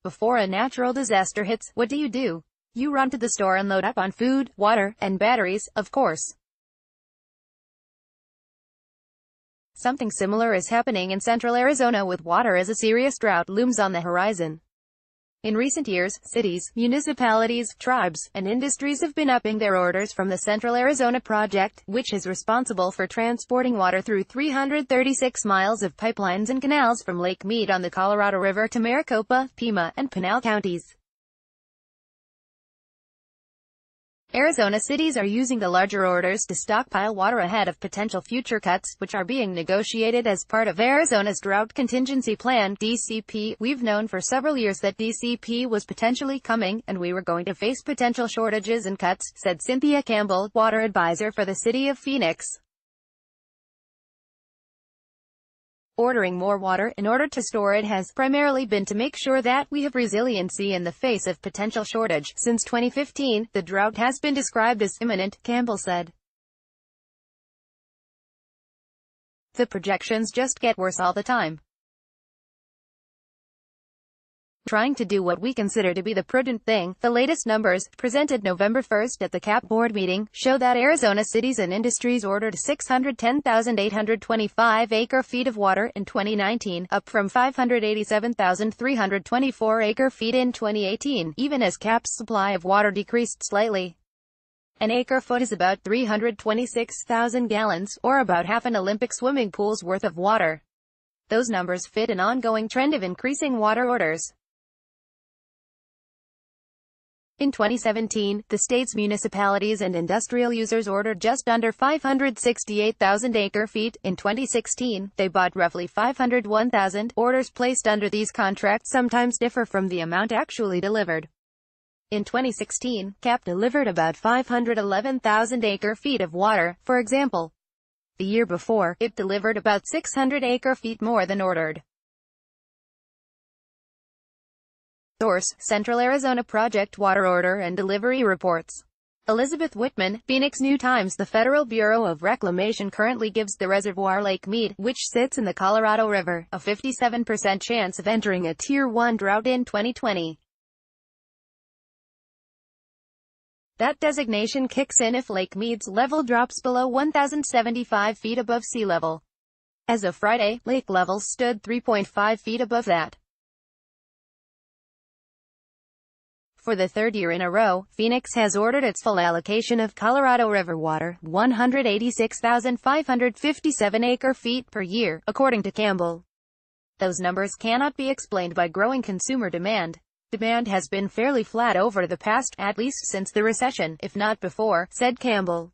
Before a natural disaster hits, what do? You run to the store and load up on food, water, and batteries, of course. Something similar is happening in central Arizona with water as a serious drought looms on the horizon. In recent years, cities, municipalities, tribes, and industries have been upping their orders from the Central Arizona Project, which is responsible for transporting water through 336 miles of pipelines and canals from Lake Mead on the Colorado River to Maricopa, Pima, and Pinal counties. Arizona cities are using the larger orders to stockpile water ahead of potential future cuts, which are being negotiated as part of Arizona's Drought Contingency Plan, DCP. We've known for several years that DCP was potentially coming, and we were going to face potential shortages and cuts, said Cynthia Campbell, water advisor for the city of Phoenix. Ordering more water, in order to store it, has primarily been to make sure that we have resiliency in the face of potential shortage. Since 2015, the drought has been described as imminent, Campbell said. The projections just get worse all the time. Trying to do what we consider to be the prudent thing. The latest numbers, presented November 1st at the CAP board meeting, show that Arizona cities and industries ordered 610,825 acre-feet of water in 2019, up from 587,324 acre-feet in 2018, even as CAP's supply of water decreased slightly. An acre-foot is about 326,000 gallons, or about half an Olympic swimming pool's worth of water. Those numbers fit an ongoing trend of increasing water orders. In 2017, the state's municipalities and industrial users ordered just under 568,000 acre-feet. In 2016, they bought roughly 501,000. Orders placed under these contracts sometimes differ from the amount actually delivered. In 2016, CAP delivered about 511,000 acre-feet of water, for example. The year before, it delivered about 600 acre-feet more than ordered. Source: Central Arizona Project Water Order and Delivery Reports. Elizabeth Whitman, Phoenix New-Times. The Federal Bureau of Reclamation currently gives the reservoir Lake Mead, which sits in the Colorado River, a 57% chance of entering a Tier 1 drought in 2020. That designation kicks in if Lake Mead's level drops below 1,075 feet above sea level. As of Friday, lake levels stood 3.5 feet above that. For the third year in a row, Phoenix has ordered its full allocation of Colorado River water, 186,557 acre-feet per year, according to Campbell. Those numbers cannot be explained by growing consumer demand. Demand has been fairly flat over the past, at least since the recession, if not before, said Campbell.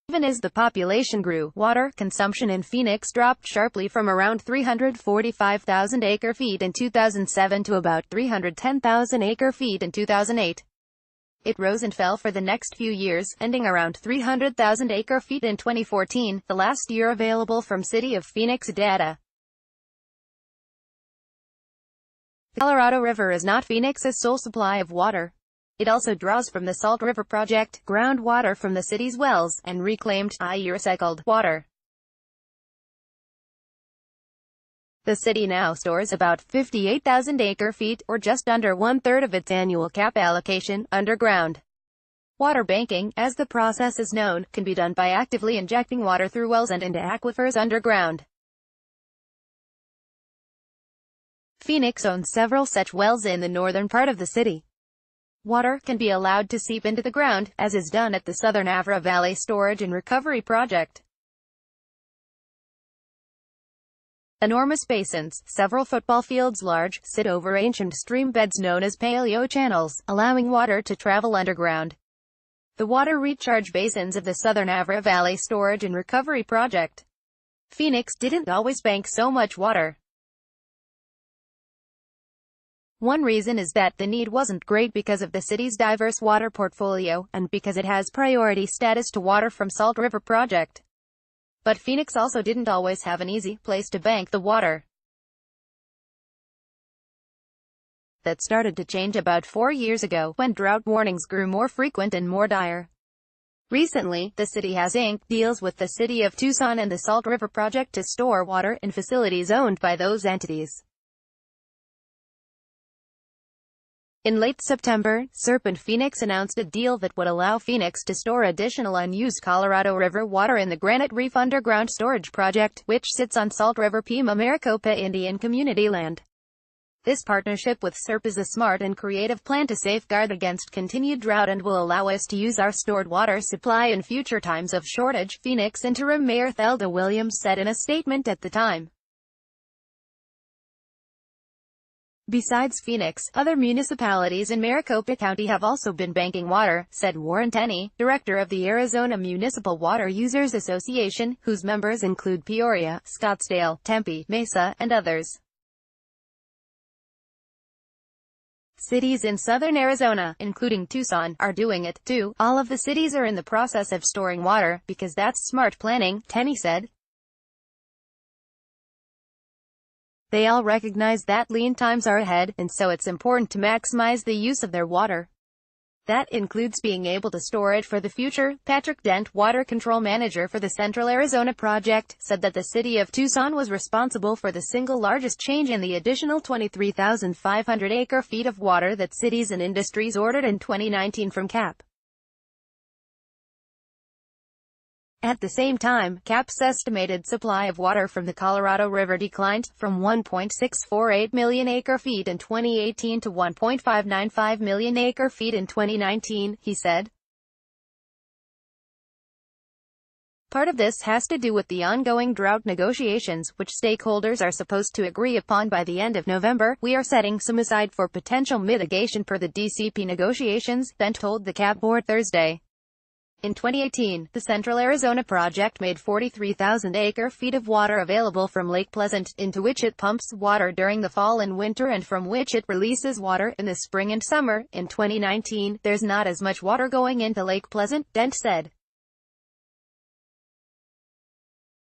Even as the population grew, water consumption in Phoenix dropped sharply from around 345,000 acre-feet in 2007 to about 310,000 acre-feet in 2008. It rose and fell for the next few years, ending around 300,000 acre-feet in 2014, the last year available from City of Phoenix data. The Colorado River is not Phoenix's sole supply of water. It also draws from the Salt River Project, groundwater from the city's wells, and reclaimed, i.e. recycled, water. The city now stores about 58,000 acre-feet, or just under one-third of its annual CAP allocation, underground. Water banking, as the process is known, can be done by actively injecting water through wells and into aquifers underground. Phoenix owns several such wells in the northern part of the city. Water can be allowed to seep into the ground, as is done at the Southern Avra Valley Storage and Recovery Project. Enormous basins, several football fields large, sit over ancient stream beds known as paleo channels, allowing water to travel underground. The water recharge basins of the Southern Avra Valley Storage and Recovery Project. Phoenix didn't always bank so much water. One reason is that the need wasn't great because of the city's diverse water portfolio, and because it has priority status to water from Salt River Project. But Phoenix also didn't always have an easy place to bank the water. That started to change about 4 years ago, when drought warnings grew more frequent and more dire. Recently, the city has inked deals with the City of Tucson and the Salt River Project to store water in facilities owned by those entities. In late September, SERP and Phoenix announced a deal that would allow Phoenix to store additional unused Colorado River water in the Granite Reef underground storage project, which sits on Salt River Pima Maricopa Indian Community Land. This partnership with SERP is a smart and creative plan to safeguard against continued drought and will allow us to use our stored water supply in future times of shortage, Phoenix interim Mayor Thelda Williams said in a statement at the time. Besides Phoenix, other municipalities in Maricopa County have also been banking water, said Warren Tenney, director of the Arizona Municipal Water Users Association, whose members include Peoria, Scottsdale, Tempe, Mesa, and others. Cities in southern Arizona, including Tucson, are doing it, too. All of the cities are in the process of storing water, because that's smart planning, Tenney said. They all recognize that lean times are ahead, and so it's important to maximize the use of their water. That includes being able to store it for the future. Patrick Dent, water control manager for the Central Arizona Project, said that the city of Tucson was responsible for the single largest change in the additional 23,500 acre-feet of water that cities and industries ordered in 2019 from CAP. At the same time, CAP's estimated supply of water from the Colorado River declined, from 1.648 million acre-feet in 2018 to 1.595 million acre-feet in 2019, he said. Part of this has to do with the ongoing drought negotiations, which stakeholders are supposed to agree upon by the end of November. We are setting some aside for potential mitigation for the DCP negotiations, Dent told the CAP board Thursday. In 2018, the Central Arizona Project made 43,000 acre-feet of water available from Lake Pleasant, into which it pumps water during the fall and winter and from which it releases water in the spring and summer. In 2019, there's not as much water going into Lake Pleasant, Dent said.